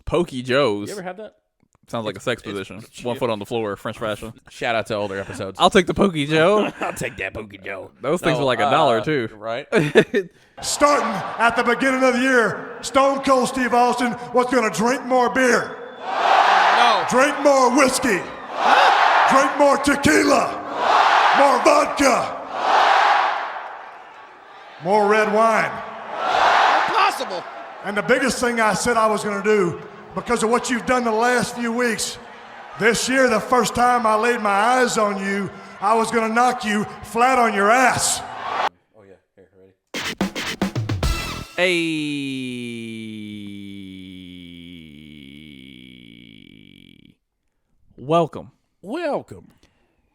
Pokey Joe's. You ever have that? Sounds like a sex position. 1 foot on the floor, French fashion. Shout out to older episodes. I'll take the Pokey Joe. I'll take that Pokey Joe. Those things are like $1 too. Right? Starting at the beginning of the year, Stone Cold Steve Austin was going to drink more beer. No. Drink more whiskey. Drink more tequila. More vodka. More red wine. Impossible. And the biggest thing I said I was going to do, because of what you've done the last few weeks, this year, the first time I laid my eyes on you, I was going to knock you flat on your ass. Oh, yeah. Here, ready? Hey. Welcome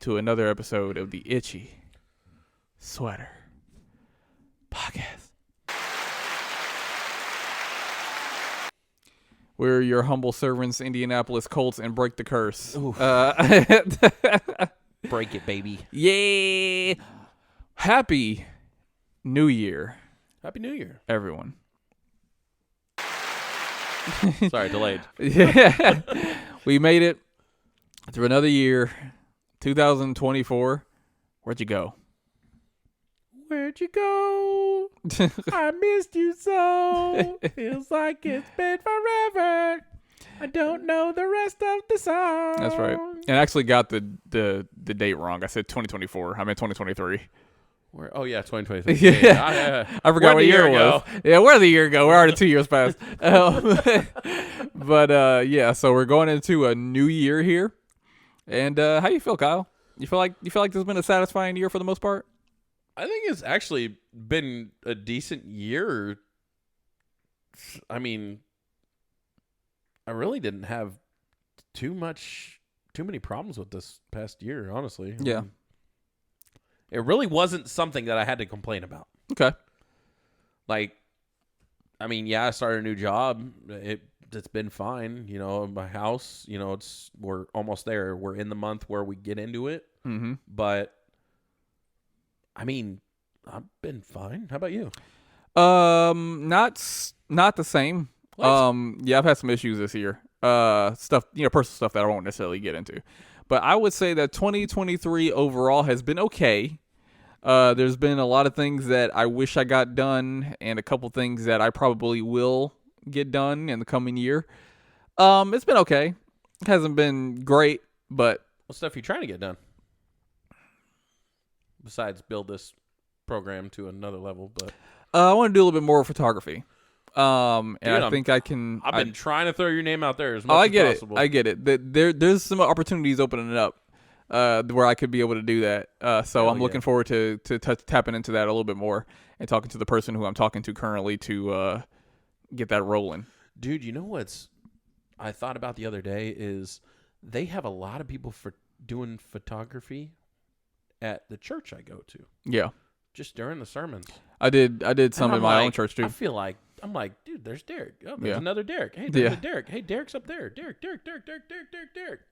to another episode of the Itchy Sweater Podcast. We're your humble servants, Indianapolis Colts, and break the curse. Break it, baby. Yeah. Happy New Year, Happy New Year. everyone. Sorry, delayed. Yeah. We made it through another year, 2024. Where'd you go? Where'd you go? I missed you so. Feels like it's been forever. I don't know the rest of the song. That's right. And I actually got the date wrong. I said 2024. I meant 2023. Oh, yeah, 2023. Yeah. I forgot what year it was. Yeah, where'd the year go? We're already 2 years past. But yeah, so we're going into a new year here. And how you feel, Kyle? You feel like this has been a satisfying year for the most part? I think it's actually been a decent year. I mean, I really didn't have too many problems with this past year, honestly. Yeah. It really wasn't something that I had to complain about. Okay. Like, I mean, yeah, I started a new job. It's been fine. You know, my house, you know, we're almost there. We're in the month where we get into it. Mm-hmm. But I mean, I've been fine. How about you? Not the same. What? Yeah, I've had some issues this year. Stuff, personal stuff that I won't necessarily get into. But I would say that 2023 overall has been okay. There's been a lot of things that I wish I got done, and a couple things that I probably will get done in the coming year. It's been okay. It hasn't been great, but What stuff are you trying to get done? Besides build this program to another level, but I want to do a little bit more photography. And Dude, I think I can. I've been trying to throw your name out there as much as possible. I get it. There's some opportunities opening up where I could be able to do that. So I'm looking forward to tapping into that a little bit more and talking to the person who I'm talking to currently to get that rolling. Dude, you know what's I thought about the other day is they have a lot of people for doing photography at the church I go to. Yeah. Just during the sermons. I did some in my own church too. I feel like I'm like, dude, there's Derrick. Oh, there's another Derrick. Hey, there's a Derrick. Hey, Derrick's up there. Derrick.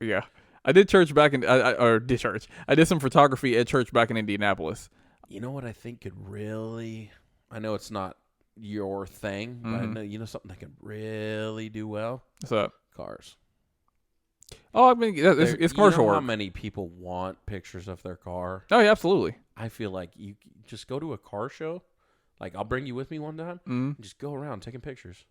Yeah. I did church back in I did some photography at church back in Indianapolis. You know what I think could really I know it's not your thing, but I know something that could really do well? What's up? Cars. Oh, I mean, it's commercial work. How many people want pictures of their car? Oh, yeah, absolutely. I feel like you just go to a car show. Like, I'll bring you with me one time. And just go around taking pictures.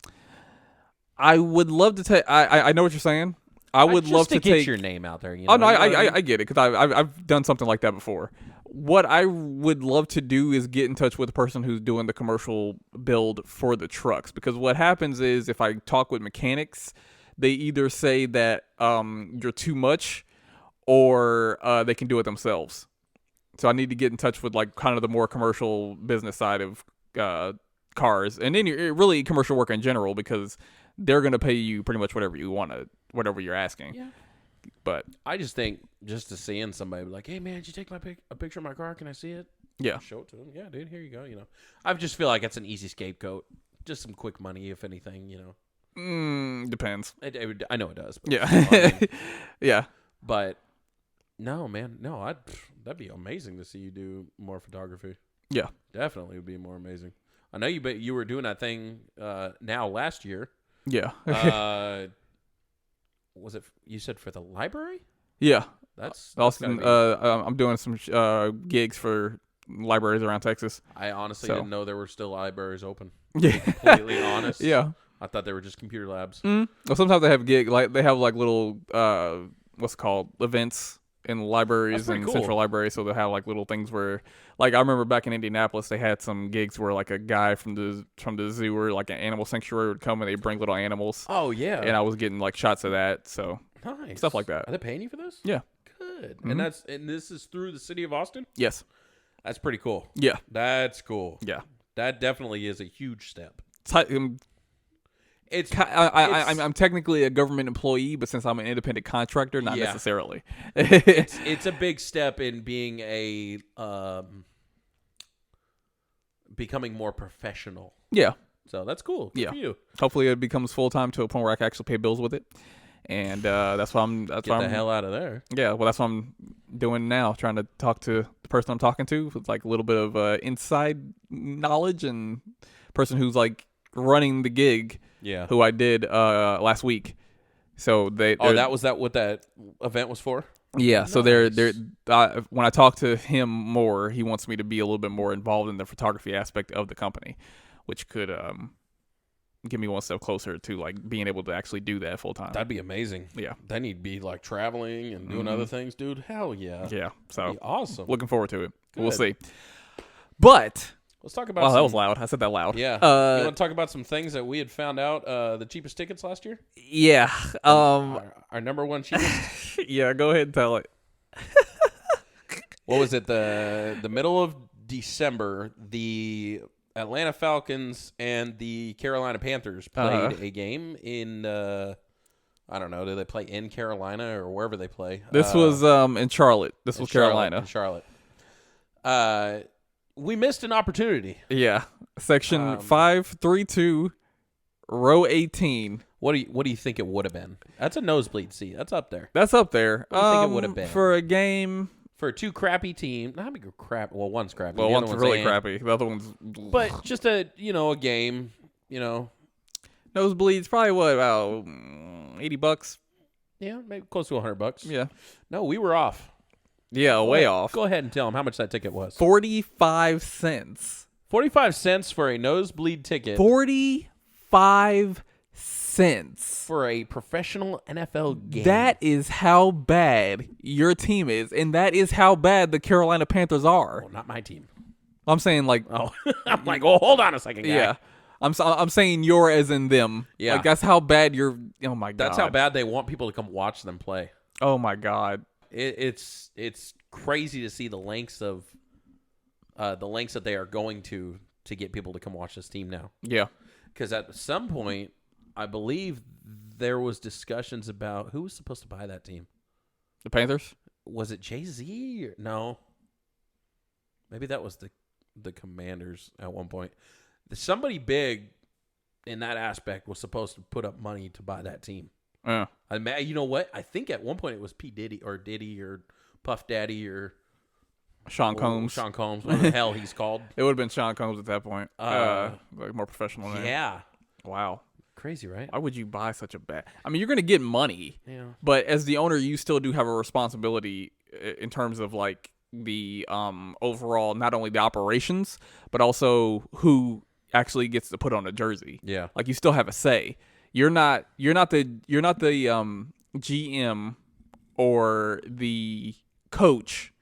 I would love to take. I know what you're saying. I would love to get take your name out there. Oh no, I get it because I've done something like that before. What I would love to do is get in touch with the person who's doing the commercial build for the trucks, because what happens is if I talk with mechanics, they either say that you're too much, or they can do it themselves. So I need to get in touch with like kind of the more commercial business side of cars, and then really commercial work in general, because they're going to pay you pretty much whatever you want to, whatever you're asking. Yeah. But I just think just to seeing somebody like, hey man, did you take a picture of my car? Can I see it? Yeah. I'll show it to them. Yeah, dude, here you go. I just feel like it's an easy scapegoat. Just some quick money, if anything. Depends. I know it does. But Yeah. Yeah. But no, man, no. That'd be amazing to see you do more photography. Yeah. Definitely would be more amazing. I know you were doing that thing now last year. Yeah. Was it? You said for the library? Yeah. That's Austin. gotta I'm doing some gigs for libraries around Texas. be, I honestly so. didn't know there were still libraries open. Yeah. To be completely honest. Yeah. I thought they were just computer labs. Well, sometimes they have they have like little what's it called, events in libraries and cool. central libraries. So they'll have like little things where, like, I remember back in Indianapolis, they had some gigs where like a guy from the zoo or like an animal sanctuary would come and they bring little animals. Oh yeah. And I was getting like shots of that. So nice stuff like that. Are they paying you for this? Yeah. Good. Mm-hmm. And this is through the city of Austin? Yes. That's pretty cool. Yeah. That's cool. Yeah. That definitely is a huge step. I'm technically a government employee, but since I'm an independent contractor, not necessarily. it's a big step in being becoming more professional. Yeah. So that's cool. Good for you. Hopefully it becomes full time to a point where I can actually pay bills with it. And that's why I'm. That's Get why the I'm, hell out of there. Yeah, well, that's what I'm doing now. Trying to talk to the person I'm talking to with like a little bit of inside knowledge and person who's like running the gig. Yeah. Who I did last week. So that was what that event was for? Yeah. Nice. So when I talk to him more, he wants me to be a little bit more involved in the photography aspect of the company, which could get me one step closer to like being able to actually do that full time. That'd be amazing. Yeah. Then you'd be like traveling and doing other things, dude. Hell yeah. Yeah. So that'd be awesome. Looking forward to it. Good. We'll see. But let's talk about. That was loud. I said that loud. Yeah. You want to talk about some things that we had found out? The cheapest tickets last year. Yeah. Our number one cheapest. Yeah. Go ahead and tell it. What was it? The middle of December, the Atlanta Falcons and the Carolina Panthers played a game in. I don't know. Do they play in Carolina or wherever they play? This was in Charlotte. This was Carolina. In Charlotte. We missed an opportunity. Yeah. Section 532, row 18. What do you think it would have been? That's a nosebleed seat. That's up there. That's up there. What do you think it would have been for a game? For two crappy teams. Not big crap. Well, one's crappy. Well, one's really crappy. The other one's. But just a game. Nosebleeds probably what, about $80? Yeah, maybe close to $100. Yeah. No, we were off. Yeah, way off. Go ahead and tell them how much that ticket was. 45 cents. 45 cents for a nosebleed ticket. 45 cents for a professional NFL game. That is how bad your team is, and that is how bad the Carolina Panthers are. Well, not my team. I'm saying like, oh, I'm like, well, hold on a second, guy. Yeah. I'm saying you're as in them. Yeah. Like that's how bad you're. Oh my god. That's how bad they want people to come watch them play. Oh my god. It's crazy to see the lengths that they are going to get people to come watch this team now. Yeah. Because at some point, I believe there was discussions about who was supposed to buy that team. The Panthers? Was it Jay-Z? No. Maybe that was the Commanders at one point. Somebody big in that aspect was supposed to put up money to buy that team. You know what? I think at one point it was P. Diddy or Puff Daddy or Sean Combs. Sean Combs, whatever the hell he's called. It would have been Sean Combs at that point. Like more professional name. Yeah. Wow. Crazy, right? Why would you buy such a bad? I mean, you're going to get money. Yeah. But as the owner, you still do have a responsibility in terms of like the overall, not only the operations, but also who actually gets to put on a jersey. Yeah. Like you still have a say. You're not the GM or the coach,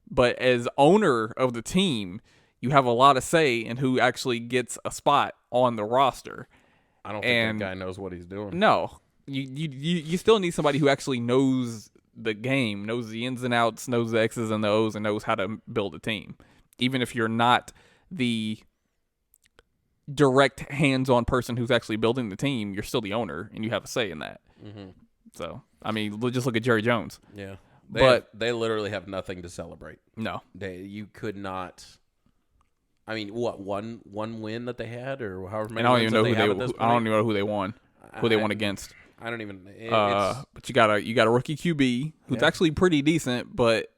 but as owner of the team, you have a lot of say in who actually gets a spot on the roster. I don't think that guy knows what he's doing. No, you still need somebody who actually knows the game, knows the ins and outs, knows the X's and the O's, and knows how to build a team. Even if you're not the direct hands-on person who's actually building the team, you're still the owner, and you have a say in that. Mm-hmm. So, I mean, just look at Jerry Jones. Yeah, they literally have nothing to celebrate. No, you could not. I mean, what one win that they had, or however many? And I don't even know I don't even know who they won. Who they won against. I don't even. But you got a rookie QB who's actually pretty decent, but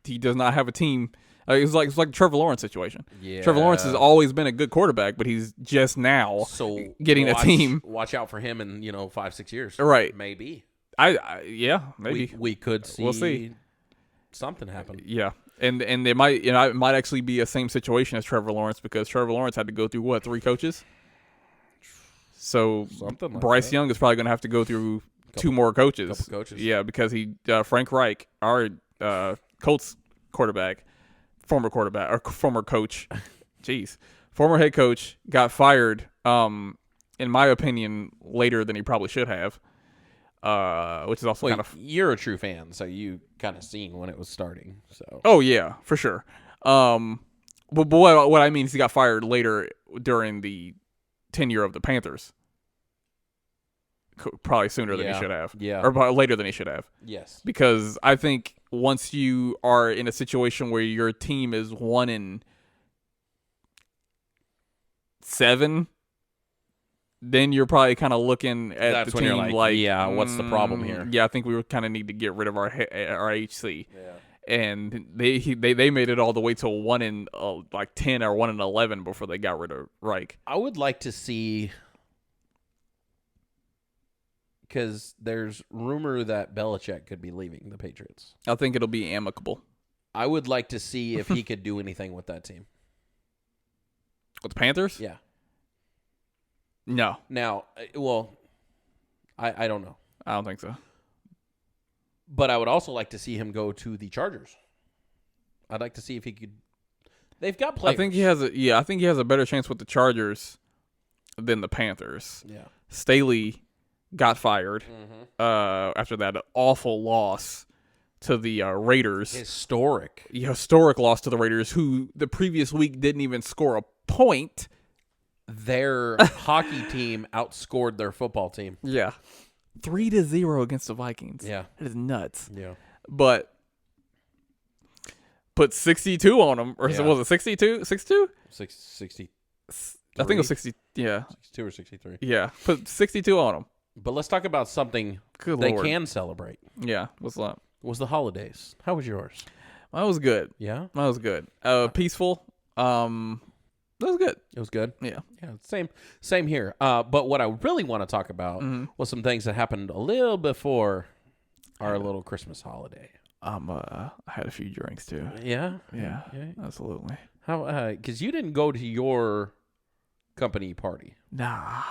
he does not have a team It's like the Trevor Lawrence situation. Yeah. Trevor Lawrence has always been a good quarterback, but he's just now getting a team. Watch out for him in 5-6 years. Right. Maybe. Yeah, maybe we could see. We'll see. Something happen. Yeah. And it might actually be a same situation as Trevor Lawrence, because Trevor Lawrence had to go through 3 coaches. So Something like Bryce that. Young is probably going to have to go through 2 more coaches. Couple coaches. Yeah, because Frank Reich, our Colts quarterback, former coach, former head coach, got fired. In my opinion, later than he probably should have. Which is also kind of. You're a true fan, so you kind of seen when it was starting. So. Oh yeah, for sure. But what I mean is he got fired later during the tenure of the Panthers. Probably sooner than he should have. Yeah. Or probably later than he should have. Yes. Because I think once you are in a situation where your team is 1-7, then you're probably kind of looking at That's the when team you're like, yeah, what's the problem here? Yeah, I think we kind of need to get rid of our HC. Yeah. And they made it all the way to 1-10 or 1-11 before they got rid of Reich. I would like to see, because there's rumor that Belichick could be leaving the Patriots. I think it'll be amicable. I would like to see if he could do anything with that team. With the Panthers? Yeah. No. Now, I don't know. I don't think so. But I would also like to see him go to the Chargers. I'd like to see if he could. They've got players. I think he has a better chance with the Chargers than the Panthers. Yeah. Staley got fired after that awful loss to the Raiders. Historic Loss to the Raiders, who the previous week didn't even score a point. Their hockey team outscored their football team. Yeah. 3-0 against the Vikings. Yeah. That is nuts. Yeah. But put 62 on them. Or Yeah. was it 62? 62? 60. I think it was 60. Yeah. 62 or 63. Yeah. Put 62 on them. But let's talk about something Good they Lord. can celebrate. Yeah. What's that? Was the holidays. How was yours? That was good. Yeah? That was good. Peaceful. That was good. It was good? Yeah. Yeah, same here. But what I really want to talk about was some things that happened a little before our little Christmas holiday. I had a few drinks too. Yeah? Yeah. Absolutely. How? Because you didn't go to your company party. Nah.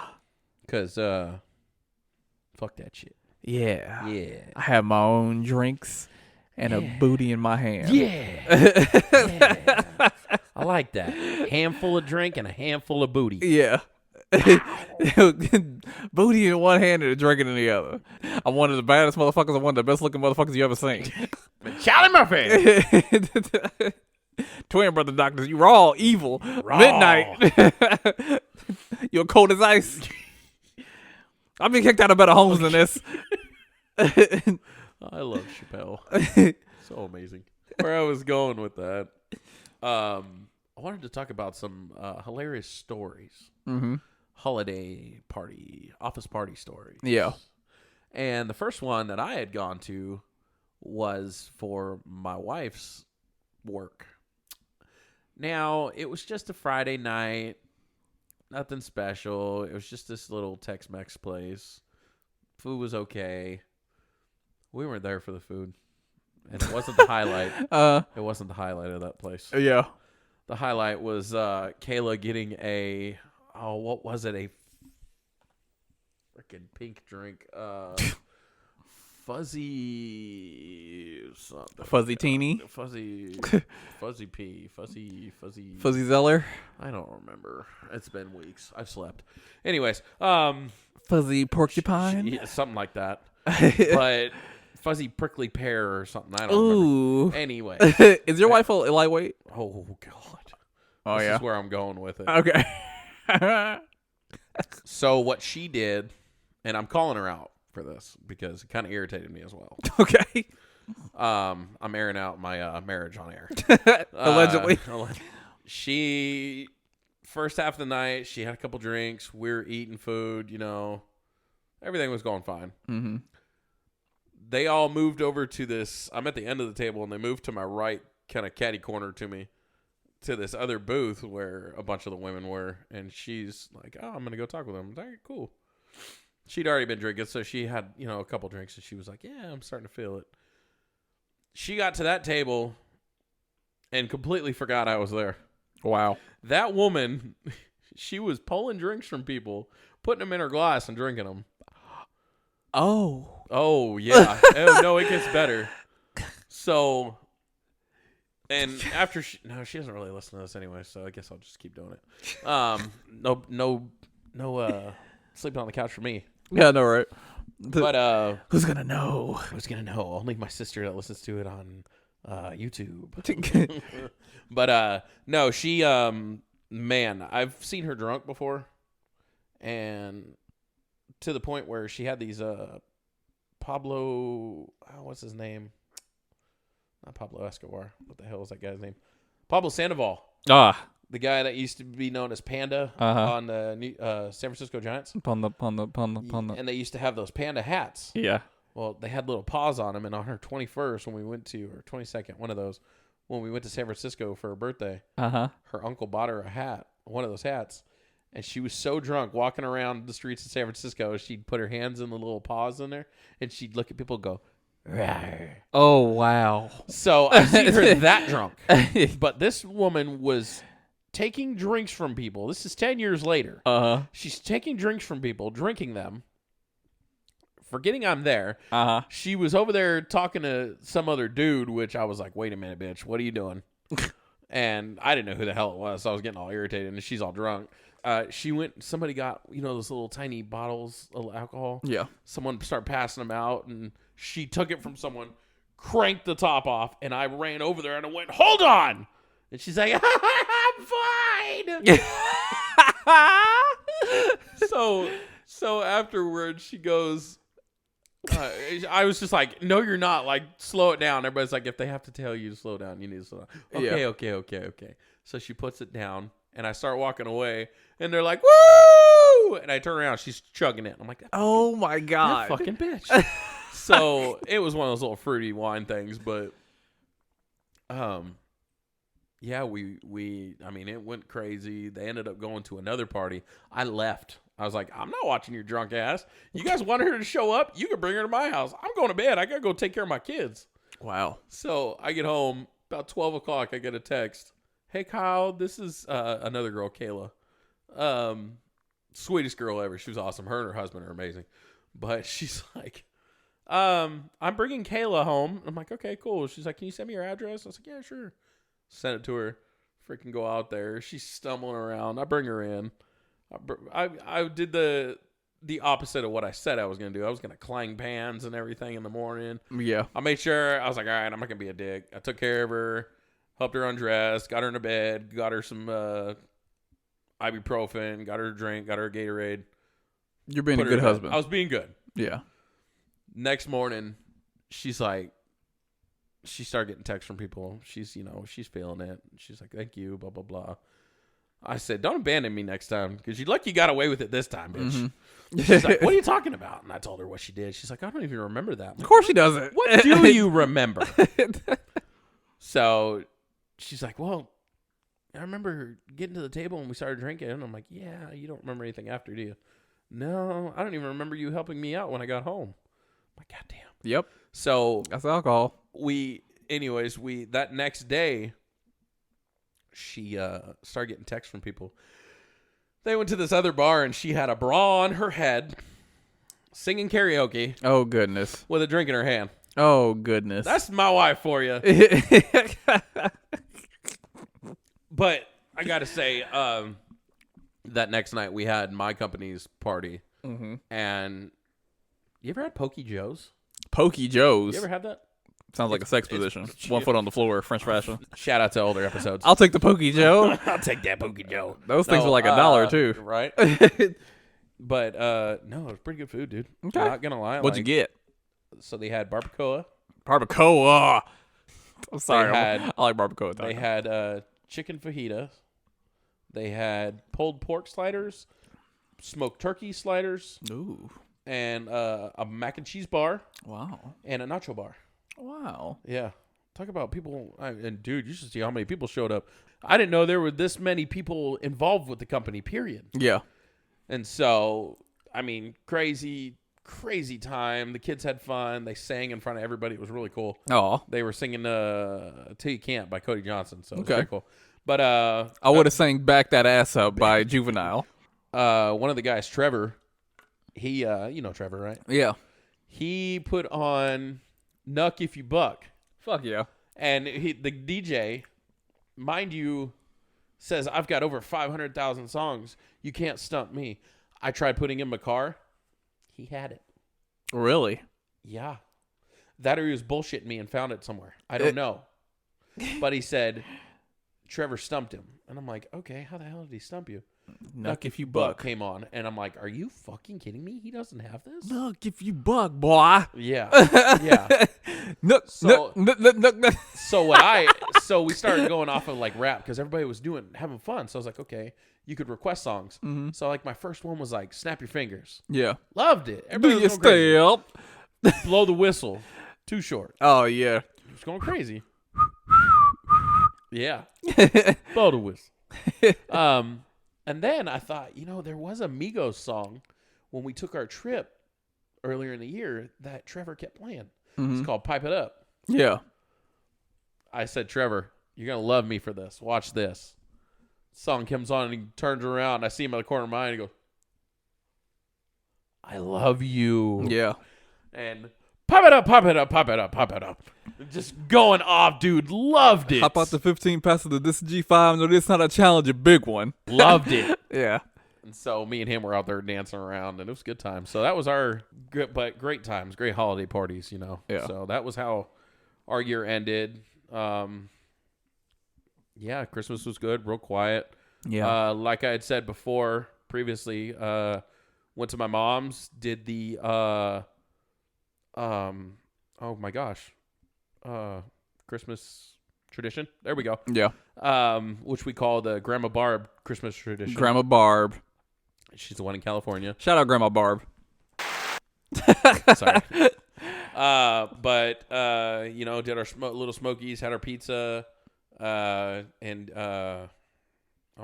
Because, fuck that shit. Yeah. Yeah. I had my own drinks and a booty in my hand. Yeah. Yeah. I like that. Handful of drink and a handful of booty. Yeah. Booty in one hand and a drink in the other. I'm one of the baddest motherfuckers. I'm one of the best looking motherfuckers you ever seen. Charlie Murphy. Twin brother doctors, you raw, evil, Raw. midnight. You're cold as ice. I've been kicked out of better homes than this. I love Chappelle. So amazing. Where I was going with that. I wanted to talk about some hilarious stories. Mm-hmm. Holiday party, office party stories. Yeah. And the first one that I had gone to was for my wife's work. Now, it was just a Friday night. Nothing special. It was just this little Tex-Mex place. Food was okay. We weren't there for the food. And it wasn't the highlight. It wasn't the highlight of that place. Yeah. The highlight was Kayla getting a, what was it? A freaking pink drink. Fuzzy something. Fuzzy teeny. Fuzzy pea. Fuzzy Zeller. I don't remember. It's been weeks. I've slept. Anyways, Fuzzy porcupine. yeah, something like that. But fuzzy prickly pear or something. I don't remember. Anyway. Is your wife a lightweight? Oh, God. Oh, This yeah. is where I'm going with it. Okay. So what she did, and I'm calling her out for this because it kind of irritated me as well. Okay. I'm airing out my marriage on air. Allegedly. She, first half of the night, she had a couple drinks. We were eating food, Everything was going fine. Mm-hmm. They all moved over to this. I'm at the end of the table, and they moved to my right kind of catty corner to me to this other booth where a bunch of the women were, and she's like, "Oh, I'm gonna go talk with them." All right, cool. She'd already been drinking, so she had a couple drinks, and she was like, "Yeah, I'm starting to feel it." She got to that table and completely forgot I was there. Wow. That woman, she was pulling drinks from people, putting them in her glass and drinking them. Oh yeah. Oh no, it gets better. So. And after she doesn't really listen to this anyway, so I guess I'll just keep doing it. No, sleeping on the couch for me. Yeah, no, right. But who's gonna know? Who's gonna know? Only my sister that listens to it on YouTube. But no, she man, I've seen her drunk before, and to the point where she had these Pablo, what's his name? Not Pablo Escobar. What the hell is that guy's name? Pablo Sandoval. The guy that used to be known as Panda on the San Francisco Giants. Panda. And they used to have those Panda hats. Yeah. Well, they had little paws on them, and on her 21st, when we went to, or 22nd, one of those, when we went to San Francisco for her birthday, her uncle bought her a hat, one of those hats, and she was so drunk walking around the streets of San Francisco, she'd put her hands in the little paws in there, and she'd look at people and go, "Rawr." Oh, wow. So I've seen her that drunk. But this woman was taking drinks from people. This is 10 years later. She's taking drinks from people, drinking them, forgetting I'm there. She was over there talking to some other dude, which I was like, "Wait a minute, bitch. What are you doing?" And I didn't know who the hell it was, so I was getting all irritated, and she's all drunk. Somebody got, those little tiny bottles of alcohol. Yeah. Someone started passing them out, and she took it from someone, cranked the top off, and I ran over there and I went, "Hold on!" And she's like, "I'm fine." So afterwards, she goes, I was just like, "No, you're not. Like, slow it down." Everybody's like, "If they have to tell you to slow down, you need to slow down." Okay. So she puts it down, and I start walking away, and they're like, "Woo!" And I turn around, she's chugging it. I'm like, "Oh my God. That fucking bitch." So it was one of those little fruity wine things, but yeah, it went crazy. They ended up going to another party. I left. I was like, "I'm not watching your drunk ass. You guys want her to show up? You can bring her to my house. I'm going to bed. I got to go take care of my kids." Wow. So I get home about 12 o'clock. I get a text. "Hey, Kyle, this is another girl, Kayla. Sweetest girl ever. She was awesome. Her and her husband are amazing." But she's like, "I'm bringing Kayla home." I'm like, "Okay, cool." She's like, "Can you send me your address?" I was like, "Yeah, sure." Send it to her. Freaking go out there. She's stumbling around. I bring her in. I did the opposite of what I said I was going to do. I was going to clang pans and everything in the morning. Yeah. I made sure. I was like, "All right, I'm not going to be a dick." I took care of her, helped her undress, got her into bed, got her some ibuprofen, got her a drink, got her a Gatorade. You're being a good husband. I was being good. Yeah. Next morning, she's like, she started getting texts from people. She's feeling it. She's like, "Thank you, blah, blah, blah." I said, "Don't abandon me next time, because you got away with it this time, bitch." Mm-hmm. She's like, "What are you talking about?" And I told her what she did. She's like, "I don't even remember that." Of course she doesn't. What do you remember? So she's like, "Well, I remember getting to the table and we started drinking." And I'm like, "Yeah, you don't remember anything after, do you?" "No, I don't even remember you helping me out when I got home." I'm like, "God damn." Yep. So that's alcohol. That next day, she started getting texts from people. They went to this other bar, and she had a bra on her head, singing karaoke. Oh, goodness. With a drink in her hand. Oh, goodness. That's my wife for you. But I got to say, that next night we had my company's party. Mm-hmm. And you ever had Pokey Joe's? Pokey Joe's? You ever had that? Sounds like a sex position. 1 foot on the floor, French fashion. Shout out to older episodes. I'll take the Pokey Joe. I'll take that Pokey Joe. Those things are like $1 too. Right? But no, it was pretty good food, dude. Okay. I'm not going to lie. What'd you get? So they had barbacoa. Barbacoa. I'm sorry. I like barbacoa. They had chicken fajitas. They had pulled pork sliders, smoked turkey sliders. Ooh. And a mac and cheese bar. Wow. And a nacho bar. Wow. Yeah. talk about people. And dude, you should see how many people showed up. I didn't know there were this many people involved with the company, period. Yeah. And so, I mean, crazy time. The kids had fun. They sang in front of everybody. It was really cool. Oh. They were singing Till You Can't by Cody Johnson. So it was Okay. very cool. But I would have sang Back That Ass Up by Juvenile. one of the guys, Trevor, he, you know Trevor, right? Yeah. He put on Nuck If You Buck. Fuck yeah. And the DJ, mind you, says, I've got over 500,000 songs. You can't stump me. I tried putting in my car. He had it. Really? Yeah. That or he was bullshitting me and found it somewhere. I don't know. But he said, Trevor stumped him. And I'm like, okay, how the hell did he stump you? Nuck If You Buck came on. And I'm like, are you fucking kidding me? He doesn't have this? Nuck If You Buck, boy. Yeah. Yeah. Nuck, So- nuck. So we started going off of like rap because everybody was having fun. So I was like, okay, you could request songs. Mm-hmm. So like my first one was like Snap Your Fingers. Yeah. Loved it. Do Everybody you was going crazy. stay up? Blow the Whistle. Too short. Oh, yeah. It was going crazy. Yeah. Blow the whistle. And then I thought, there was a Migos song when we took our trip earlier in the year that Trevor kept playing. Mm-hmm. It's called Pipe It Up. Yeah. I said, Trevor, you're going to love me for this. Watch this. Song comes on and he turns around. And I see him in the corner of my eye and he goes, I love you. Yeah. And pop it up, pop it up, pop it up, pop it up. Just going off, dude. Loved it. Hop out the 15 passes of this G5. No, this is not a challenge, a big one. Loved it. Yeah. And so me and him were out there dancing around, and it was a good time. So that was our great times, great holiday parties, Yeah. So that was how our year ended. Yeah, Christmas was good, real quiet. Yeah. Like I had said previously, went to my mom's, did the oh my gosh, Christmas tradition. There we go. Yeah. Which we call the Grandma Barb Christmas tradition. Grandma Barb. She's the one in California. Shout out Grandma Barb. Sorry. But did our little smokies, had our pizza, and oh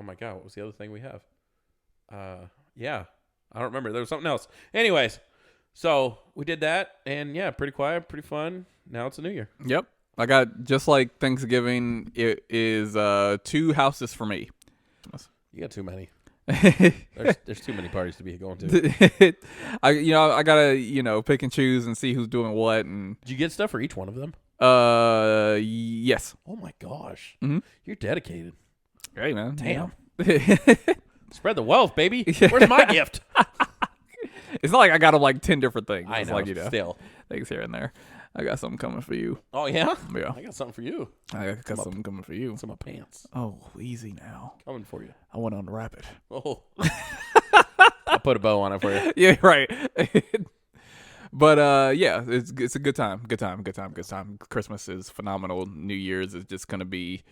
my God, what was the other thing we have? Yeah, I don't remember. There was something else. Anyways, so we did that, and yeah, pretty quiet, pretty fun. Now it's a new year. Yep. I got, just like Thanksgiving, it is 2 houses for me. You got too many. There's too many parties to be going to. I gotta, pick and choose and see who's doing what. And Did you get stuff for each one of them? yes. Oh my gosh. Mhm. You're dedicated. Hey, man. Damn. Yeah. Spread the wealth, baby. Where's my gift? It's not like I got them like 10 different things. I It's know. like, Still. things here and there. I got something coming for you. Oh, yeah? Yeah. I got something for you. I got something coming for you. It's in my pants. Oh, easy now. Coming for you. I want to unwrap it. Oh. I'll put a bow on it for you. Yeah, right. But yeah, it's a good time. Good time. Christmas is phenomenal. New Year's is just gonna be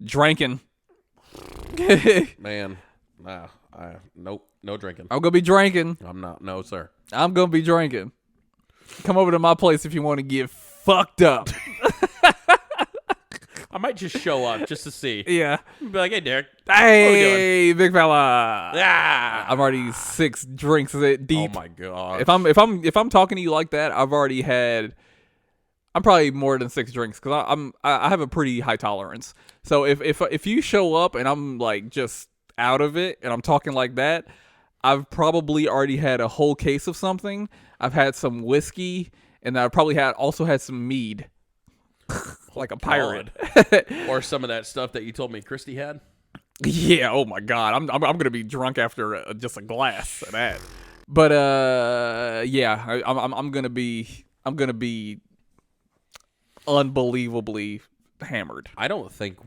drinking. Man. Nah. Nope. No drinking. I'm gonna be drinking. I'm not. No, sir. I'm gonna be drinking. Come over to my place if you want to get fucked up. I might just show up just to see. Yeah. Be like, hey, Derrick. Hey, big fella. Ah. I'm already 6 drinks deep. Oh my god. If I'm talking to you like that, I'm probably more than 6 drinks because I have a pretty high tolerance. So if you show up and I'm like just out of it and I'm talking like that, I've probably already had a whole case of something. I've had some whiskey, and I've probably also had some mead, like a pirate. Or some of that stuff that you told me Christy had. Yeah. Oh my God. I'm gonna be drunk after just a glass of that. But yeah. I'm gonna be unbelievably hammered. I don't think,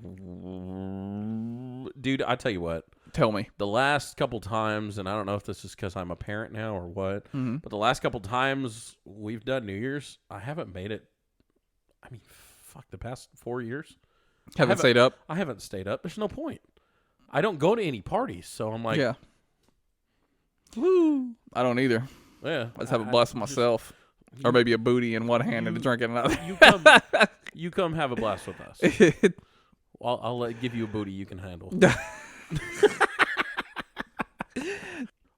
dude. I tell you what. Tell me. The last couple times, and I don't know if this is because I'm a parent now or what, but the last couple times we've done New Year's, I haven't made it. I mean, fuck, the past 4 years. Haven't stayed up. I haven't stayed up. There's no point. I don't go to any parties, so I'm like, yeah. Woo. I don't either. Yeah. I just have a blast with myself. or maybe a booty in one hand and a drink in another. You come have a blast with us. I'll give you a booty you can handle.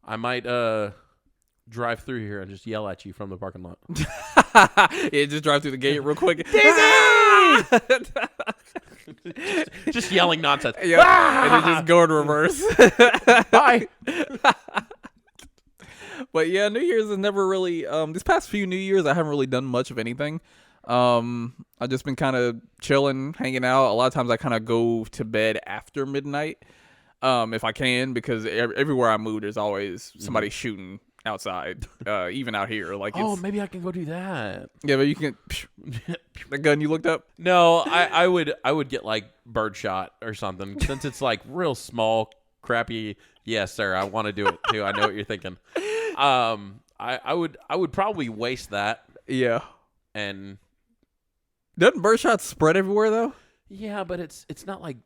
I might drive through here and just yell at you from the parking lot. Yeah, just drive through the gate real quick. just yelling nonsense. Yep. And then just go in reverse. Bye. But yeah, New Year's is never really. These past few New Year's, I haven't really done much of anything. I've just been kind of chilling, hanging out. A lot of times, I kind of go to bed after midnight, if I can, because everywhere I move, there's always somebody shooting outside. Even out here, like maybe I can go do that. Yeah, but you can. The gun you looked up? No, I would get like birdshot or something since it's like real small, crappy. Yes, sir. I want to do it too. I know what you're thinking. I would probably waste that. Yeah. And doesn't birdshot spread everywhere though? Yeah, but it's not like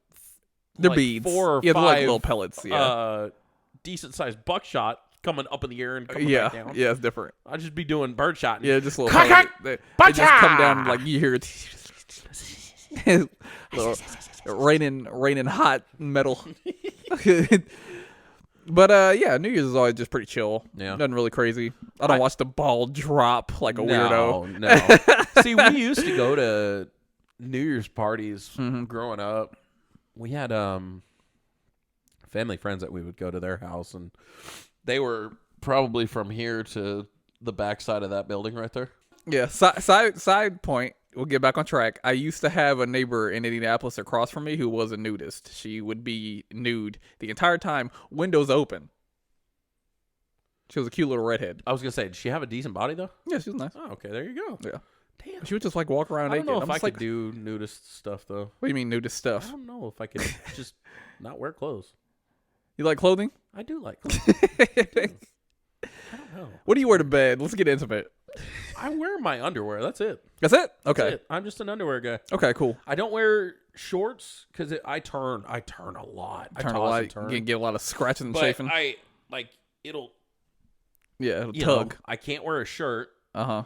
they're beads. 4 or 5 they're like little pellets. Yeah. Decent sized buckshot coming up in the air and coming back down. Yeah, it's different. I'd just be doing birdshot. Yeah, just a little pellet. They just come down like you hear it. raining hot metal. But yeah, New Year's is always just pretty chill. Yeah. Nothing really crazy. I don't watch the ball drop like a weirdo. No. See, we used to go to New Year's parties growing up. We had family friends that we would go to their house, and they were probably from here to the backside of that building right there. Yeah. Side point. We'll get back on track. I used to have a neighbor in Indianapolis across from me who was a nudist. She would be nude the entire time, windows open. She was a cute little redhead. I was going to say, did she have a decent body, though? Yeah, she was nice. Oh, okay. There you go. Yeah. Damn. She would just like walk around naked. I don't know if I could do nudist stuff, though. What do you mean nudist stuff? I don't know if I could just not wear clothes. You like clothing? I do like clothes. I don't know. What do you wear to bed? Let's get intimate. I wear my underwear. That's it. That's it? Okay. That's it. I'm just an underwear guy. Okay, cool. I don't wear shorts because I turn a lot. I turn a lot. Get a lot of scratching and chafing. It'll tug. know, I can't wear a shirt. Uh-huh.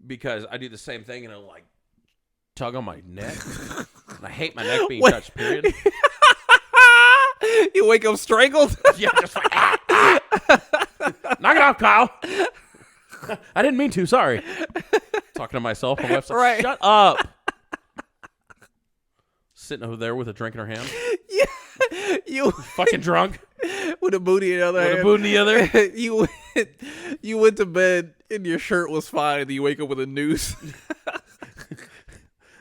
Because I do the same thing and it'll like tug on my neck. And I hate my neck being touched, period. You wake up strangled? Yeah, just like knock it off, Kyle. I didn't mean to, sorry. Talking to myself. My wife's like, right. Shut up. Sitting over there with a drink in her hand. Yeah. You fucking drunk. With a booty in the other hand. With a booty in the other. You went to bed and your shirt was fine and you wake up with a noose.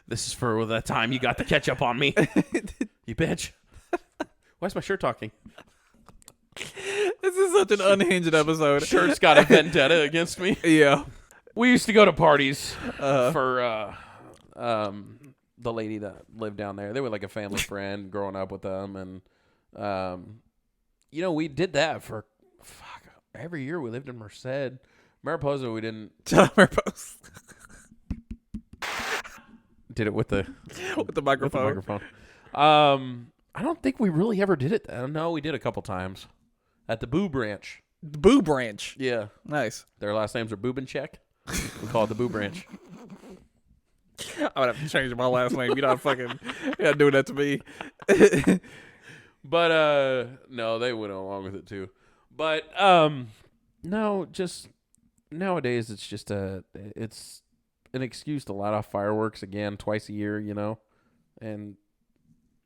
This is for that time you got the ketchup on me. You bitch. Why is my shirt talking? This is such an unhinged episode. Shirt's got a vendetta against me. Yeah. We used to go to parties for the lady that lived down there. They were like a family friend growing up with them. And, we did that for every year. We lived in Merced. Mariposa, we didn't. Mariposa. Did it with the microphone. I don't think we really ever did it. No, we did a couple times at the Boo Branch. The Boo Branch. Yeah, nice. Their last names are Boobencheck. We call it the Boo Branch. I would have to change my last name. You're not doing that to me. But no, they went along with it too. But no, just nowadays it's just it's an excuse to light off fireworks again twice a year, and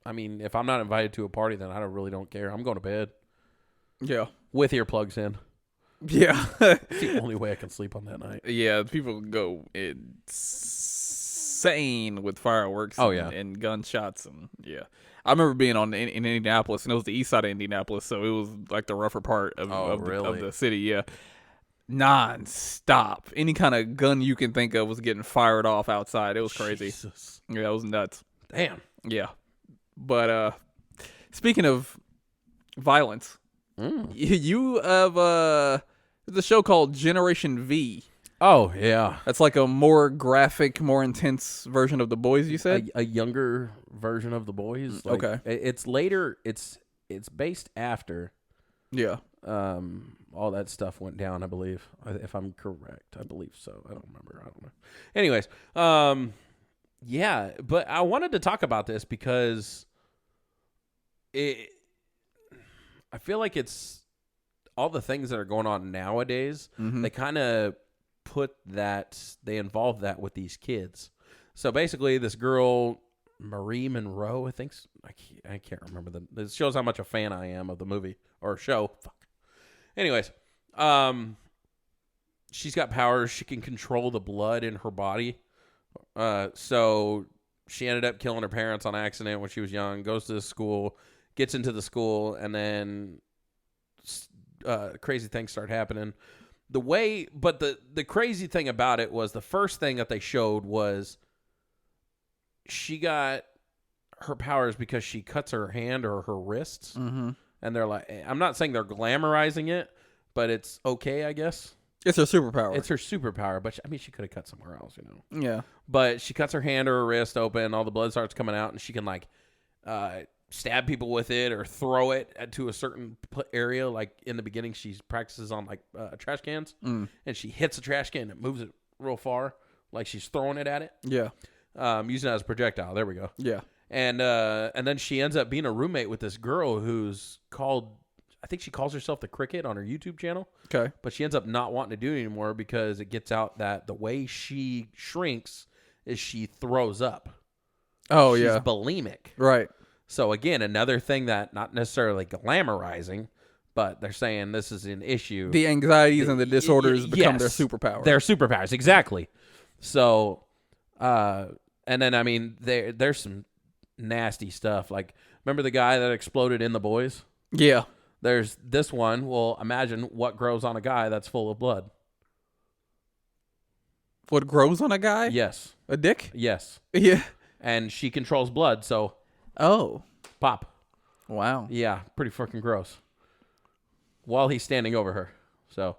I mean, if I'm not invited to a party, then I really don't care. I'm going to bed. Yeah. With earplugs in. Yeah. It's the only way I can sleep on that night. Yeah, people go insane with fireworks and gunshots. And yeah. I remember being in Indianapolis, and it was the east side of Indianapolis, so it was like the rougher part of the city. Yeah. Non-stop. Any kind of gun you can think of was getting fired off outside. It was crazy. Jesus. Yeah, it was nuts. Damn. Yeah. But speaking of violence, you have there's a show called Generation V. Oh, yeah. That's like a more graphic, more intense version of The Boys, you said? A younger version of The Boys. Okay. It's later. It's based after. Yeah. All that stuff went down, I believe. If I'm correct, I believe so. I don't remember. I don't know. Anyways, yeah, but I wanted to talk about this because I feel like it's all the things that are going on nowadays. They kind of they involve that with these kids. So basically, this girl, Marie Monroe, I think, I can't remember it shows how much a fan I am of the movie or show. Fuck. Anyways, she's got powers. She can control the blood in her body. So she ended up killing her parents on accident when she was young, goes to the school, gets into the school, and then crazy things start happening. But the crazy thing about it was the first thing that they showed was she got her powers because she cuts her hand or her wrists. And they're like, I'm not saying they're glamorizing it, but it's okay, I guess. It's her superpower. It's her superpower, but she could have cut somewhere else, Yeah. But she cuts her hand or her wrist open, all the blood starts coming out, and she can stab people with it or throw it to a certain area. Like in the beginning, she practices on trash cans, and she hits a trash can and it moves it real far, like she's throwing it at it. Yeah. Using it as a projectile. There we go. Yeah. And then she ends up being a roommate with this girl who's I think she calls herself the Cricket on her YouTube channel. Okay. But she ends up not wanting to do it anymore because it gets out that the way she shrinks is she throws up. Oh, She's yeah. bulimic. Right. So, again, another thing that not necessarily glamorizing, but they're saying this is an issue. The anxieties and the disorders become their superpower. Their superpowers, exactly. So, and then, there's some nasty stuff. Like, remember the guy that exploded in The Boys? Yeah. There's this one. Well, imagine what grows on a guy that's full of blood. What grows on a guy? Yes. A dick? Yes. Yeah. And she controls blood, so Oh. pop. Wow. Yeah, pretty freaking gross. While he's standing over her. So,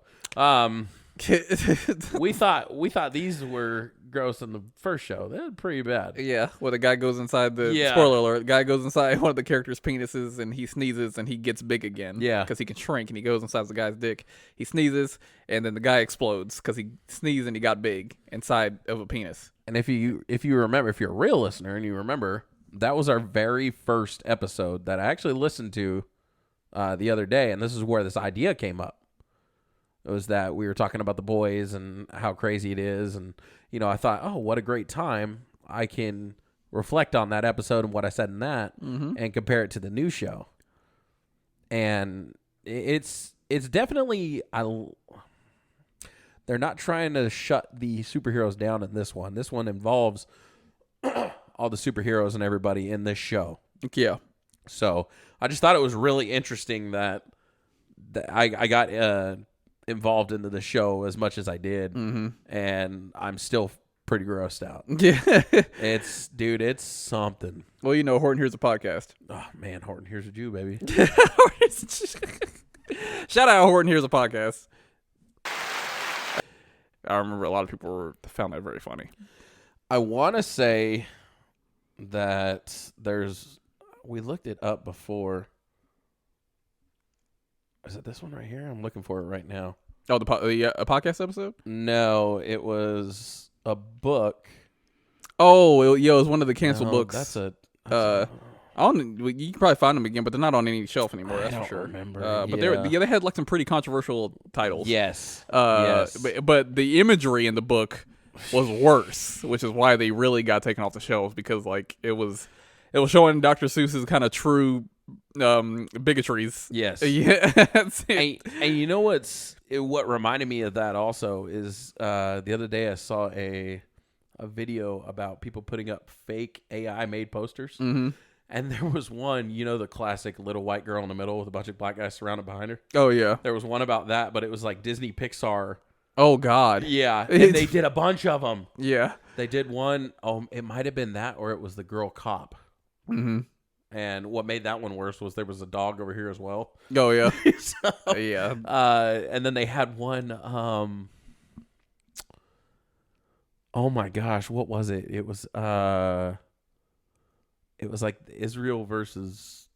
we thought these were gross in the first show. They're pretty bad. Yeah, where the guy goes inside Yeah. spoiler alert, the guy goes inside one of the characters' penises and he sneezes and he gets big again. Yeah. Because he can shrink and he goes inside the guy's dick. He sneezes and then the guy explodes because he sneezed and he got big inside of a penis. And if you remember, if you're a real listener and you remember, that was our very first episode that I actually listened to the other day, and this is where this idea came up. It was that we were talking about The Boys and how crazy it is, and I thought, oh, what a great time. I can reflect on that episode and what I said in that and compare it to the new show. And it's definitely they're not trying to shut the superheroes down in this one. This one involves all the superheroes and everybody in this show. Yeah. So I just thought it was really interesting that I got involved into the show as much as I did, and I'm still pretty grossed out. Yeah. It's something. Well, Horton Here's a Podcast. Oh man, Horton, here's a Jew, baby. Shout out Horton Here's a Podcast. I remember a lot of people found that very funny. I want to say that we looked it up before. Is it this one right here? I'm looking for it right now. Oh, a podcast episode? No, it was a book. Oh, it was one of the canceled books. You can probably find them again, but they're not on any shelf anymore. That's for sure. Remember. But they had like some pretty controversial titles. Yes. Yes. But the imagery in the book was worse, which is why they really got taken off the shelves, because it was showing Dr. Seuss's kind of true bigotries. Yes. Yeah. And you know what reminded me of that also is the other day I saw a video about people putting up fake AI made posters. Mm-hmm. And there was one, the classic little white girl in the middle with a bunch of black guys surrounded behind her. Oh yeah. There was one about that, but it was like Disney Pixar. Oh God. Yeah. And they did a bunch of them. Yeah. They did one. Oh, it might have been that, or it was the girl cop. Mm-hmm. And what made that one worse was there was a dog over here as well. Oh yeah. So, yeah. And then they had one. Oh my gosh, what was it? It was like Israel versus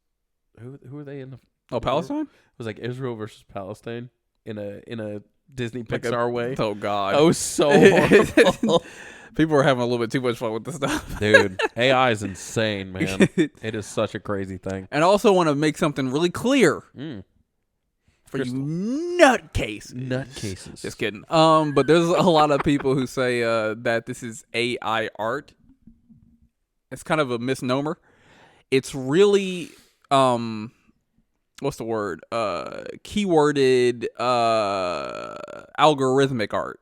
who are they in? Oh, Palestine? It was like Israel versus Palestine in a Disney Like a- Pixar way. Oh God. That was so horrible. People are having a little bit too much fun with this stuff. Dude, AI is insane, man. It is such a crazy thing. And I also want to make something really clear for Crystal. you nutcases. Nutcases. Just kidding. But there's a lot of people who say that this is AI art. It's kind of a misnomer. It's really what's the word? Keyworded algorithmic art.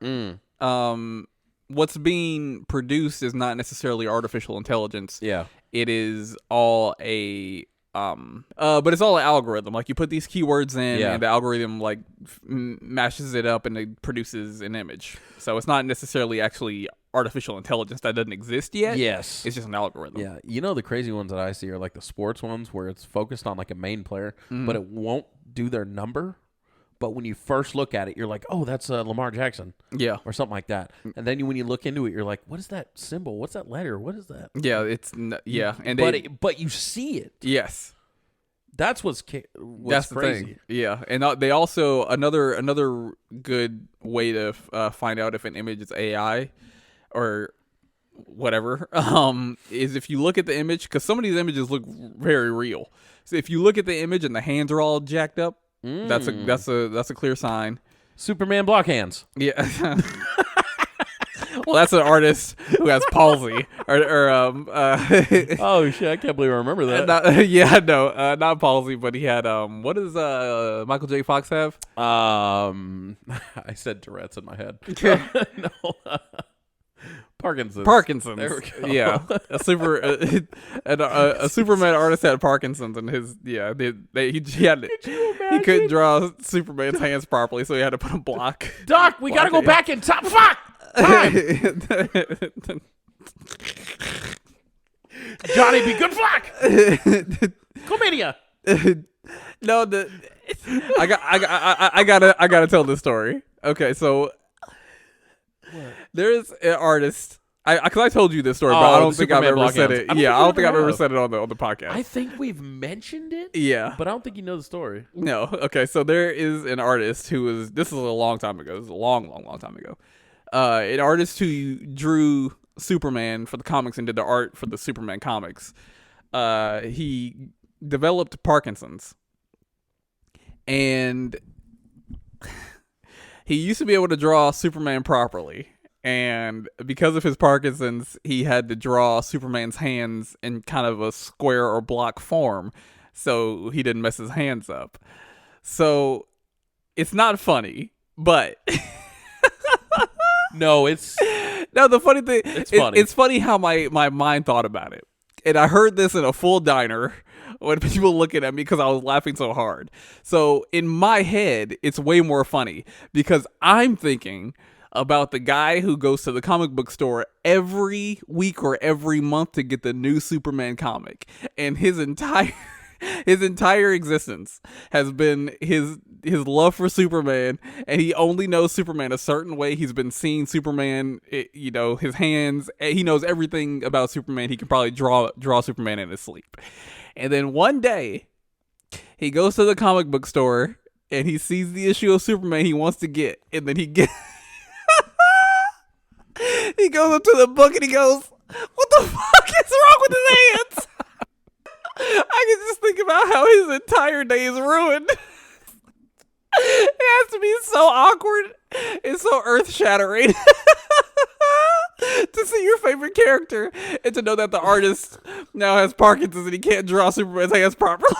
What's being produced is not necessarily artificial intelligence. Yeah. It is all a but it's all an algorithm. Like you put these keywords in, Yeah. and the algorithm like mashes it up and it produces an image. So it's not necessarily actually artificial intelligence that doesn't exist yet. Yes. It's just an algorithm. Yeah. You know, the crazy ones that I see are like the sports ones where it's focused on like a main player, but it won't do their number. But when you first look at it, you're like, oh, that's Lamar Jackson. Yeah. Or something like that. And then when you look into it, you're like, what is that symbol? What's that letter? What is that? Yeah. Yeah. And But you see it. yes. That's what's That's crazy. the thing. Yeah, and they also another good way to find out if an image is AI or whatever is if you look at the image, because some of these images look very real. So if you look at the image and the hands are all jacked up, that's a clear sign. Superman block hands. Yeah. Well, that's an artist who has palsy, Oh shit! I can't believe I remember that. not palsy, but he had what does Michael J. Fox have? I said Tourette's in my head. No, Parkinson's. Parkinson's. There we go. Yeah, a Superman artist had Parkinson's, and he couldn't draw Superman's hands properly, so he had to put a block. Doc, we gotta go back in time. Fuck! Time! Johnny, be good flock! Comedia! No, I gotta tell this story. Okay, so there's an artist. Because I told you this story, but I don't think I've ever said it. Yeah, I don't think I've ever said it on the podcast. I think we've mentioned it. Yeah, but I don't think you know the story. No. Okay, so there is an artist who was. This is a long time ago. This is a long time ago. An artist who drew Superman for the comics and did the art for the Superman comics. He developed Parkinson's, and he used to be able to draw Superman properly. And because of his Parkinson's, he had to draw Superman's hands in kind of a square or block form, so he didn't mess his hands up. So it's not funny, but no, it's no. The funny thing, funny. It's funny how my mind thought about it. And I heard this in a full diner when people looking at me because I was laughing so hard. So in my head, it's way more funny because I'm thinking about the guy who goes to the comic book store every week or every month to get the new Superman comic, and his entire existence has been his love for Superman, and he only knows Superman a certain way. He's been seeing Superman, his hands. He knows everything about Superman. He can probably draw Superman in his sleep. And then one day, he goes to the comic book store and he sees the issue of Superman he wants to get, and then he goes up to the book and he goes, "What the fuck is wrong with his hands?" I can just think about how his entire day is ruined. It has to be so awkward. It's so earth-shattering to see your favorite character and to know that the artist now has Parkinson's and he can't draw Superman's hands properly.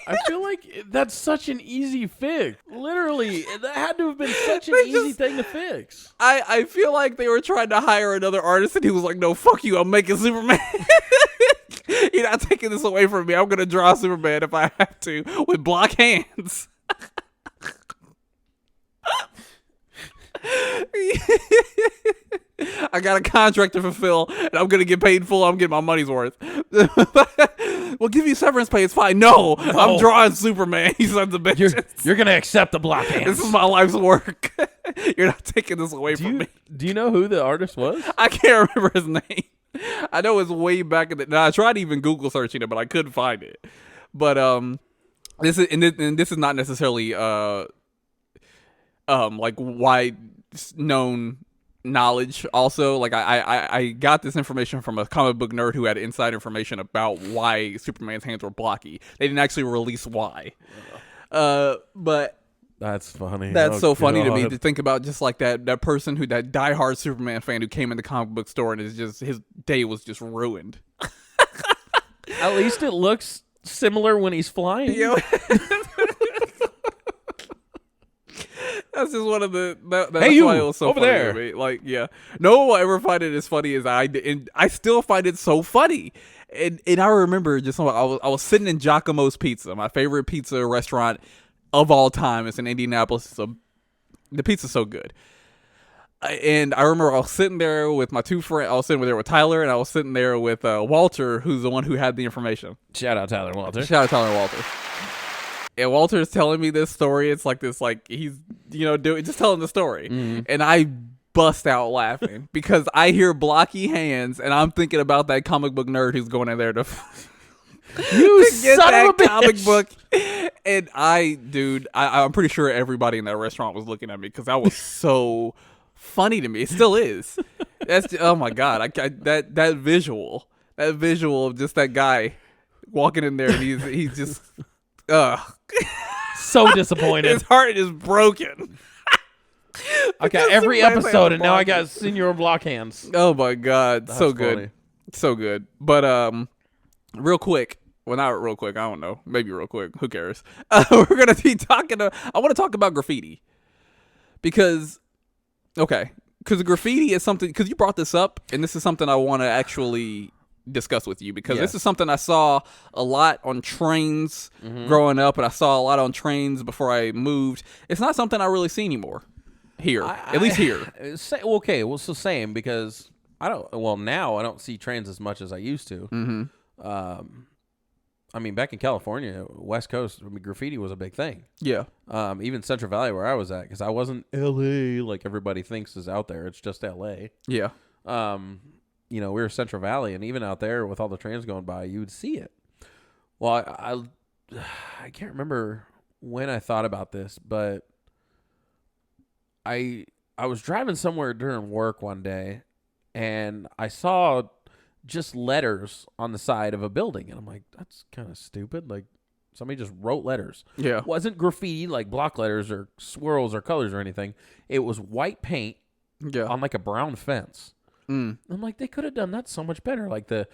I feel like that's such an easy fix. Literally, that had to have been such an easy thing to fix. I feel like they were trying to hire another artist and he was like, "No, fuck you, I'm making Superman." You're not taking this away from me. I'm going to draw Superman if I have to with block hands. I got a contract to fulfill, and I'm going to get paid full. I'm getting my money's worth. We'll give you severance pay. It's fine. No, I'm drawing Superman. You sons of bitches. You're going to accept the block hands. This is my life's work. You're not taking this away from me. Do you know who the artist was? I can't remember his name. I know it's way back in the. Now I tried even Google searching it, but I couldn't find it. But this is not necessarily like wide known knowledge. Also, like I got this information from a comic book nerd who had inside information about why Superman's hands were blocky. They didn't actually release why. But That's funny. that's so funny to me God. to think about, just like that person that diehard Superman fan who came in the comic book store and is just, his day was just ruined. At least it looks similar when he's flying. You know? That's just one of the. That's you, why it was so over funny there. to me. Like, yeah, no one will ever find it as funny as I did, and I still find it so funny. And I remember just I was sitting in Giacomo's Pizza, my favorite pizza restaurant of all time. It's in Indianapolis. The pizza's so good. And I remember I was sitting there with my two friends. I was sitting there with Tyler, and I was sitting there with Walter, who's the one who had the information. Shout out Tyler Walter. Shout out Tyler and Walter. And Walter's telling me this story. It's like this, like he's, just telling the story. Mm-hmm. And I bust out laughing because I hear blocky hands, and I'm thinking about that comic book nerd who's going in there to You to get son that of a bitch. comic book. And I'm pretty sure everybody in that restaurant was looking at me because that was so funny to me. It still is. Oh my god! That visual of just that guy walking in there, and he's just So disappointed. his heart is broken. I got Because every Superman's episode, and now I blocky. got senior block hands. Oh my god, so good, funny. so good. But real quick. Well, not real quick. I don't know. Maybe real quick. Who cares? We're gonna be talking. I want to talk about graffiti because graffiti is something. Because you brought this up, and this is something I want to actually discuss with you because this Yes. is something I saw a lot on trains growing up, and I saw a lot on trains before I moved. It's not something I really see anymore here, at least here. Okay, well, so same because now I don't see trains as much as I used to. Mm-hmm. I mean, back in California, West Coast, graffiti was a big thing. Yeah, Even Central Valley, where I was at, because I wasn't L.A. like everybody thinks is out there. It's just L.A. yeah, We were Central Valley, and even out there with all the trains going by, you would see it. Well, I can't remember when I thought about this, but I was driving somewhere during work one day, and I saw just letters on the side of a building, and I'm like, that's kind of stupid. Like, somebody just wrote letters. yeah. It wasn't graffiti like block letters or swirls or colors or anything. It was white paint Yeah. on like a brown fence. I'm like, they could have done that so much better. Like the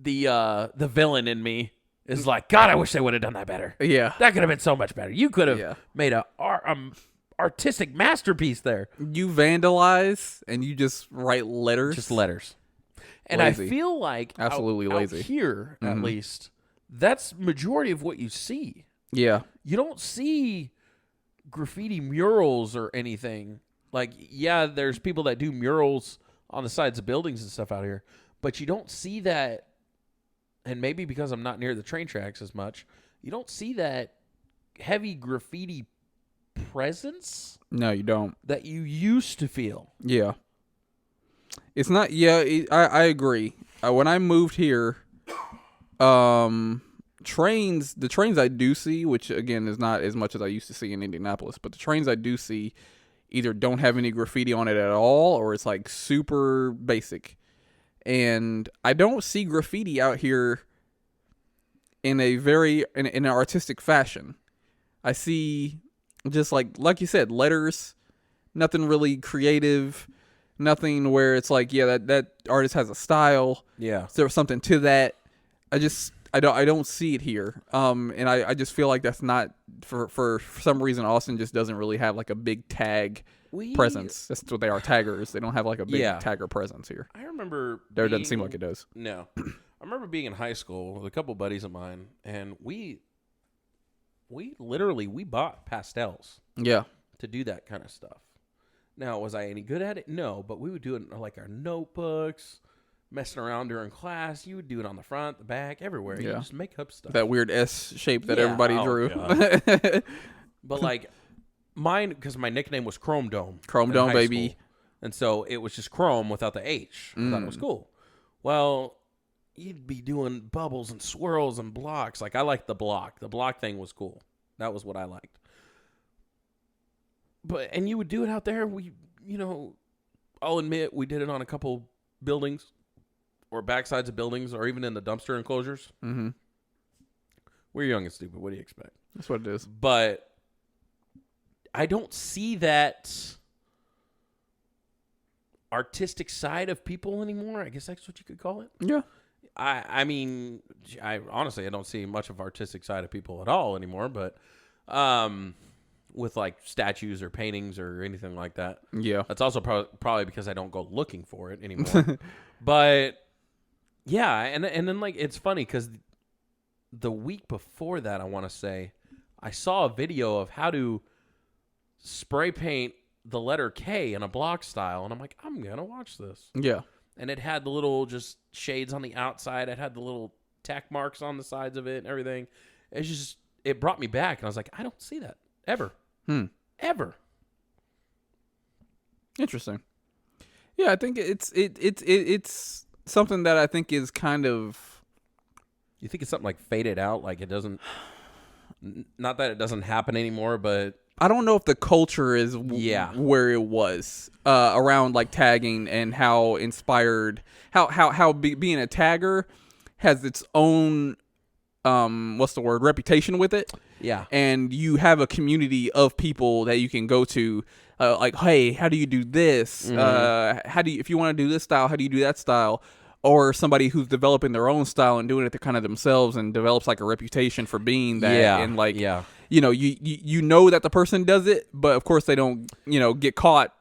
villain in me is like, God, I wish they would have done that better. Yeah. That could have been so much better. You could have Yeah. made a artistic masterpiece there. You vandalize and you just write letters. Just letters. And Lazy. I feel like Absolutely out lazy. here, at least, that's majority of what you see. Yeah. You don't see graffiti murals or anything. Like, yeah, there's people that do murals on the sides of buildings and stuff out here, but you don't see that. And maybe because I'm not near the train tracks as much, you don't see that heavy graffiti presence No, you don't. that you used to feel. Yeah. It's not. Yeah, I agree. When I moved here, the trains I do see, which again is not as much as I used to see in Indianapolis, but the trains I do see either don't have any graffiti on it at all, or it's like super basic. And I don't see graffiti out here in a in an artistic fashion. I see just like you said, letters, nothing really creative. Nothing where it's like, yeah, that artist has a style. Yeah. Is there something to that? I don't see it here. And I just feel like that's not for some reason Austin just doesn't really have like a big tag presence. That's what they are, taggers. They don't have like a big tagger presence here. I remember There doesn't seem like it does. No. I remember being in high school with a couple buddies of mine, and we bought pastels Yeah. to do that kind of stuff. Now, was I any good at it? No, but we would do it in like our notebooks, messing around during class. You would do it on the front, the back, everywhere. You Yeah. just make up stuff. That weird S shape that Yeah. everybody Oh, drew. God. But like mine, because my nickname was Chrome Dome. Chrome in Dome, high baby. school. And so it was just Chrome without the H. I thought it was cool. Well, you'd be doing bubbles and swirls and blocks. Like, I liked the block. The block thing was cool. That was what I liked. And you would do it out there. I'll admit we did it on a couple buildings or backsides of buildings or even in the dumpster enclosures. Mm-hmm. We're young and stupid. What do you expect? That's what it is. But I don't see that artistic side of people anymore. I guess that's what you could call it. Yeah. I mean, I honestly don't see much of artistic side of people at all anymore, but with like statues or paintings or anything like that. Yeah. That's also probably because I don't go looking for it anymore. But yeah, and then like it's funny cuz the week before that, I want to say, I saw a video of how to spray paint the letter K in a block style, and I'm like, I'm going to watch this. Yeah. And it had the little just shades on the outside. It had the little tack marks on the sides of it and everything. It brought me back, and I was like, I don't see that ever. Ever. Interesting. Yeah, I think it's something that I think is kind of. You think it's something like faded out, like it doesn't. Not that it doesn't happen anymore, but I don't know if the culture is where it was around like tagging and how inspired being a tagger has its own reputation with it. Yeah. And you have a community of people that you can go to like, hey, how do you do this? Mm-hmm. If you want to do this style, how do you do that style? Or somebody who's developing their own style and doing it kind of themselves and develops like a reputation for being that. Yeah. And like, yeah. You know that the person does it, but of course they don't, get caught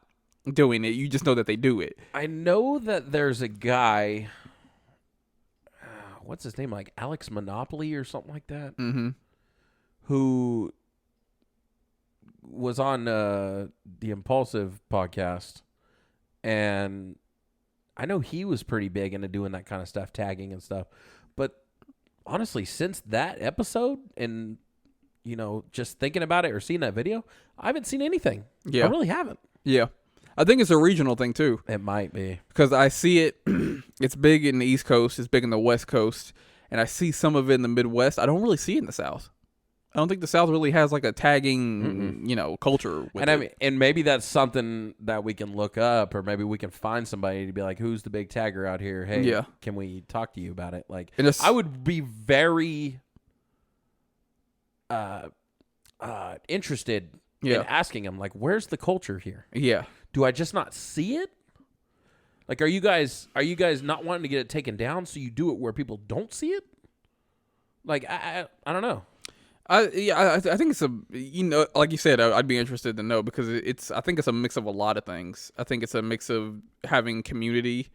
doing it. You just know that they do it. I know that there's a guy, what's his name, like Alex Monopoly or something like that, who was on the Impulsive podcast, and I know he was pretty big into doing that kind of stuff, tagging and stuff. But honestly, since that episode and, just thinking about it or seeing that video, I haven't seen anything. Yeah. I really haven't. Yeah. I think it's a regional thing, too. It might be. Because I see it. It's big in the East Coast. It's big in the West Coast. And I see some of it in the Midwest. I don't really see it in the South. I don't think the South really has like a tagging, culture with it. And maybe that's something that we can look up, or maybe we can find somebody to be like, "Who's the big tagger out here? Hey, can we talk to you about it?" Like, I would be very interested in asking him, like, "Where's the culture here? Yeah, do I just not see it? Like, are you guys not wanting to get it taken down, so you do it where people don't see it? Like, I don't know." I think it's like you said, I'd be interested to know because I think it's a mix of a lot of things. I think it's a mix of having community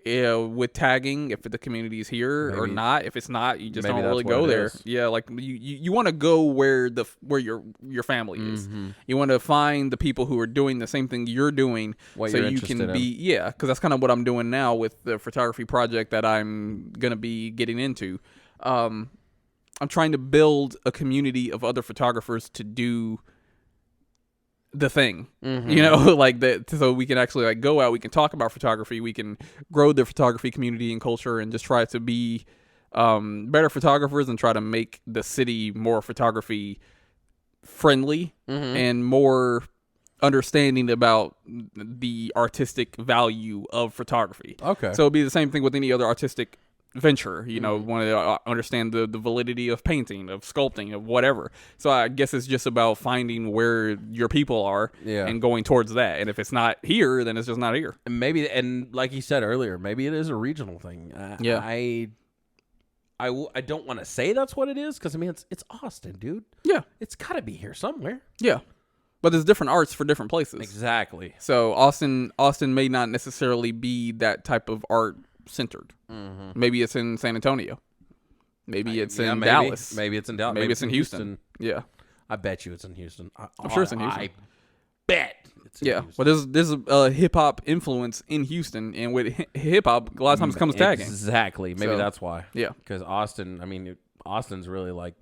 with tagging, if the community is here or not. If it's not, you just don't really go there. Yeah, like you want to go where your family is. You want to find the people who are doing the same thing you're doing, so you can be because that's kind of what I'm doing now with the photography project that I'm gonna be getting into. I'm trying to build a community of other photographers to do the thing, like that, so we can actually like go out, we can talk about photography, we can grow the photography community and culture, and just try to be better photographers and try to make the city more photography friendly and more understanding about the artistic value of photography. Okay. So it'd be the same thing with any other artistic venture, want to understand the validity of painting, of sculpting, of whatever. So I guess it's just about finding where your people are and going towards that. And if it's not here, then it's just not here. And like you said earlier, maybe it is a regional thing. I don't want to say that's what it is because it's Austin, dude. Yeah, it's got to be here somewhere. Yeah, but there's different arts for different places. Exactly. So Austin may not necessarily be that type of art centered. Maybe it's in San Antonio. Maybe it's in Dallas. Maybe it's in Dallas. Maybe it's in Houston. Yeah, I bet you it's in Houston. I'm sure it's in Houston. I bet it's in Houston. But there's a hip hop influence in Houston, and with hip hop, a lot of times comes tagging. Exactly. Maybe that's why. Yeah, because Austin's really like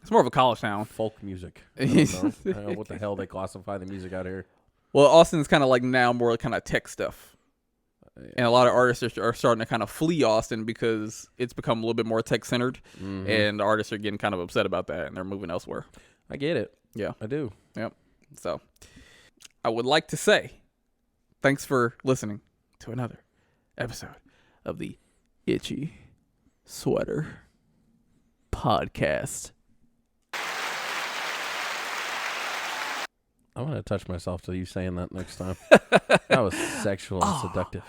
it's more of a college town. Folk music. I don't know what the hell they classify the music out here. Well, Austin's kind of like now more kind of tech stuff. And a lot of artists are starting to kind of flee Austin because it's become a little bit more tech centered, and the artists are getting kind of upset about that, and they're moving elsewhere. I get it. Yeah, I do. Yep. So, I would like to say, thanks for listening to another episode of the Itchy Sweater Podcast. I'm going to touch myself to you saying that next time. That was sexual and seductive.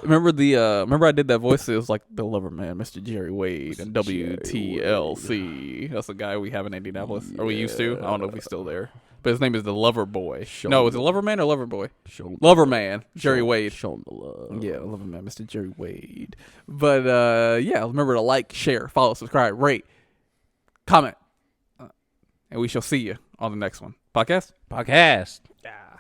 Remember I did that voice. It was like the Lover Man, Mr. Jerry Wade, and WTLC. That's the guy we have in Indianapolis, or we used to. I don't know if he's still there, but his name is the Lover Boy. No, is it Lover Man or Lover Boy? Lover Man, Jerry Wade. Show him the love. Yeah, Lover Man, Mr. Jerry Wade. But yeah, remember to like, share, follow, subscribe, rate, comment, and we shall see you on the next one. Podcast. Yeah.